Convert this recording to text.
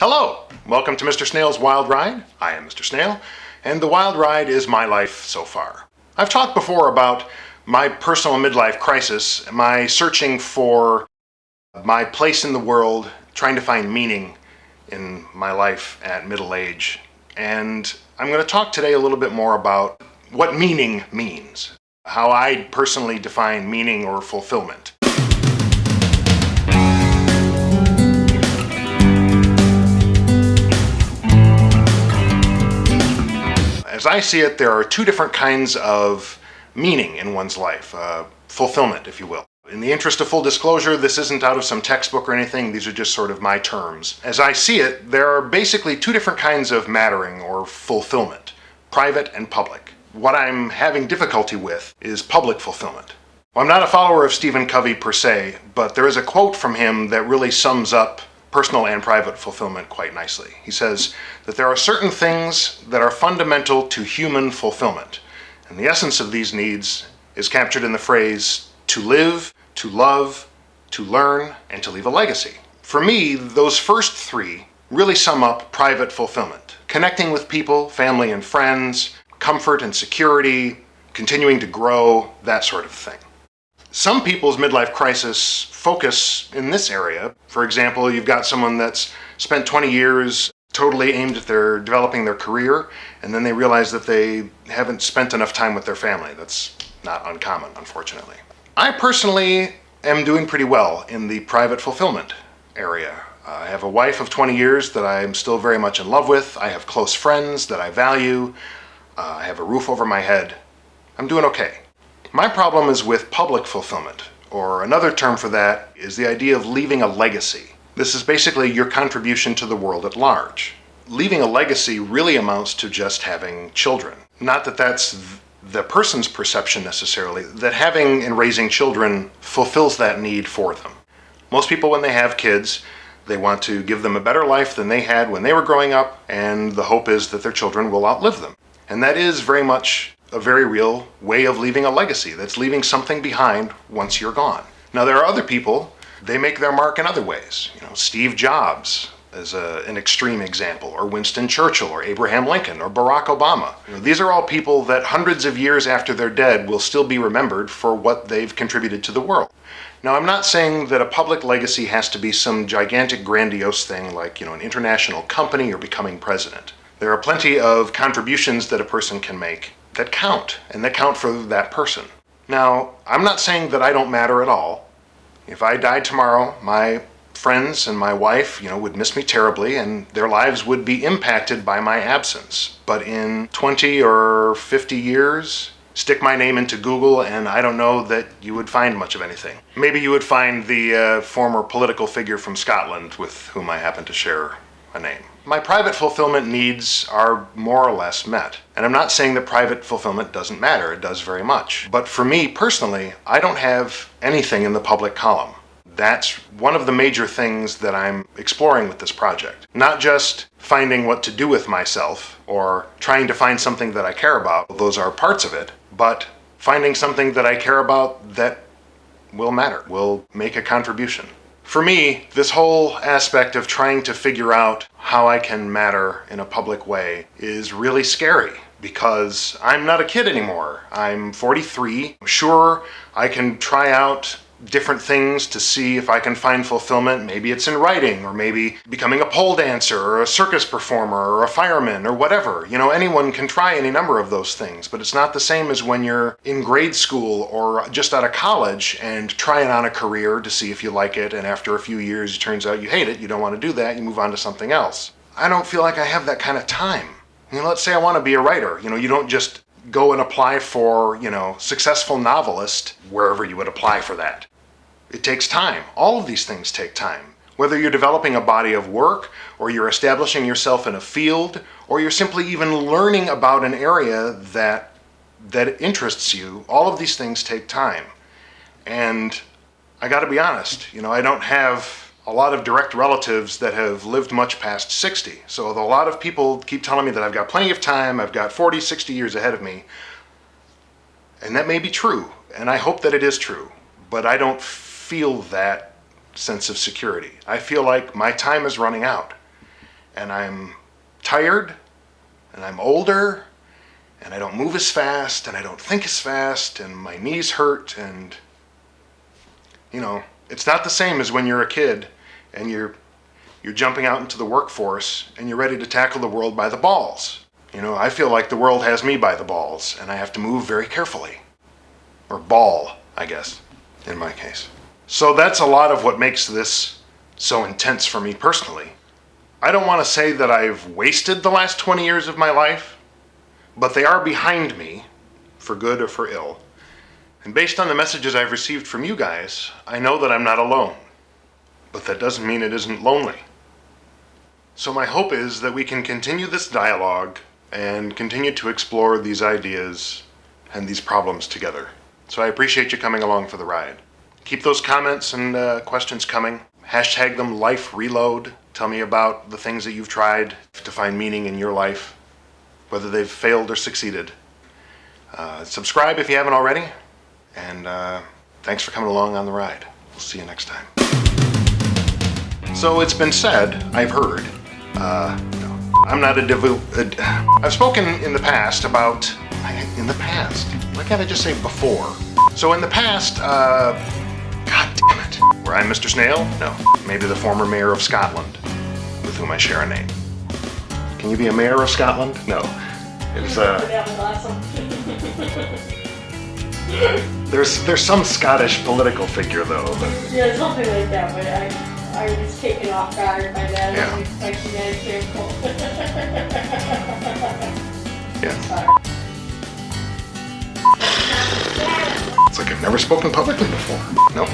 Hello! Welcome to Mr. Snail's Wild Ride. I am Mr. Snayl, and the wild ride is my life so far. I've talked before about my personal midlife crisis, my searching for my place in the world, trying to find meaning in my life at middle age. And I'm going to talk today a little bit more about what meaning means, how I personally define meaning or fulfillment. As I see it, there are two different kinds of meaning in one's life, fulfillment, if you will. In the interest of full disclosure, this isn't out of some textbook or anything, these are just sort of my terms. As I see it, there are basically two different kinds of mattering or fulfillment, private and public. What I'm having difficulty with is public fulfillment. Well, I'm not a follower of Stephen Covey per se, but there is a quote from him that really sums up personal and private fulfillment quite nicely. He says that there are certain things that are fundamental to human fulfillment, and the essence of these needs is captured in the phrase to live, to love, to learn, and to leave a legacy. For me, those first three really sum up private fulfillment. Connecting with people, family and friends, comfort and security, continuing to grow, that sort of thing. Some people's midlife crisis focus in this area. For example, you've got someone that's spent 20 years totally aimed at developing their career, and then they realize that they haven't spent enough time with their family. That's not uncommon, unfortunately. I personally am doing pretty well in the private fulfillment area. I have a wife of 20 years that I'm still very much in love with. I have close friends that I value. I have a roof over my head. I'm doing okay. My problem is with public fulfillment, or another term for that is the idea of leaving a legacy. This is basically your contribution to the world at large. Leaving a legacy really amounts to just having children. Not that that's the person's perception necessarily, that having and raising children fulfills that need for them. Most people, when they have kids, they want to give them a better life than they had when they were growing up, and the hope is that their children will outlive them. And that is very much a very real way of leaving a legacy. That's leaving something behind once you're gone. Now, there are other people, they make their mark in other ways. Steve Jobs is an extreme example, or Winston Churchill, or Abraham Lincoln, or Barack Obama. These are all people that hundreds of years after they're dead will still be remembered for what they've contributed to the world. Now, I'm not saying that a public legacy has to be some gigantic, grandiose thing like, an international company or becoming president. There are plenty of contributions that a person can make that count, and that count for that person. Now, I'm not saying that I don't matter at all. If I died tomorrow, my friends and my wife, would miss me terribly, and their lives would be impacted by my absence. But in 20 or 50 years, stick my name into Google, and I don't know that you would find much of anything. Maybe you would find the former political figure from Scotland with whom I happen to share a name. My private fulfillment needs are more or less met. And I'm not saying that private fulfillment doesn't matter, it does very much. But for me personally, I don't have anything in the public column. That's one of the major things that I'm exploring with this project. Not just finding what to do with myself or trying to find something that I care about, those are parts of it, but finding something that I care about that will matter, will make a contribution. For me, this whole aspect of trying to figure out how I can matter in a public way is really scary because I'm not a kid anymore. I'm 43. Sure, I can try out different things to see if I can find fulfillment. Maybe it's in writing, or maybe becoming a pole dancer or a circus performer or a fireman or whatever. Anyone can try any number of those things, but it's not the same as when you're in grade school or just out of college and trying on a career to see if you like it, and after a few years it turns out you hate it, you don't want to do that, you move on to something else. I don't feel like I have that kind of time. Let's say I want to be a writer. You don't just go and apply for, successful novelist wherever you would apply for that. It takes time. All of these things take time. Whether you're developing a body of work, or you're establishing yourself in a field, or you're simply even learning about an area that interests you, all of these things take time. And I gotta be honest, I don't have a lot of direct relatives that have lived much past 60. So a lot of people keep telling me that I've got plenty of time, I've got 40, 60 years ahead of me. And that may be true, and I hope that it is true, but I don't feel that sense of security. I feel like my time is running out. and I'm tired, and I'm older, and I don't move as fast, and I don't think as fast, and my knees hurt, and, you know, it's not the same as when you're a kid and you're jumping out into the workforce and you're ready to tackle the world by the balls. You know, I feel like the world has me by the balls, and I have to move very carefully. Or ball, I guess, in my case. So that's a lot of what makes this so intense for me personally. I don't want to say that I've wasted the last 20 years of my life, but they are behind me, for good or for ill. And based on the messages I've received from you guys, I know that I'm not alone. But that doesn't mean it isn't lonely. So my hope is that we can continue this dialogue and continue to explore these ideas and these problems together. So I appreciate you coming along for the ride. Keep those comments and questions coming. Hashtag them Life Reload. Tell me about the things that you've tried to find meaning in your life, whether they've failed or succeeded. Subscribe if you haven't already. And thanks for coming along on the ride. We'll see you next time. So it's been said, I've heard, I'm not I've spoken in the past about, in the past? Why can't I just say before? So in the past, God damn it. Where I'm Mr. Snayl? No. Maybe the former mayor of Scotland, with whom I share a name. Can you be a mayor of Scotland? No. It's, there's some Scottish political figure though. Yeah, something like that, but I was taken off guard by that. Yeah. Like example. Yeah. It's like I've never spoken publicly before. No.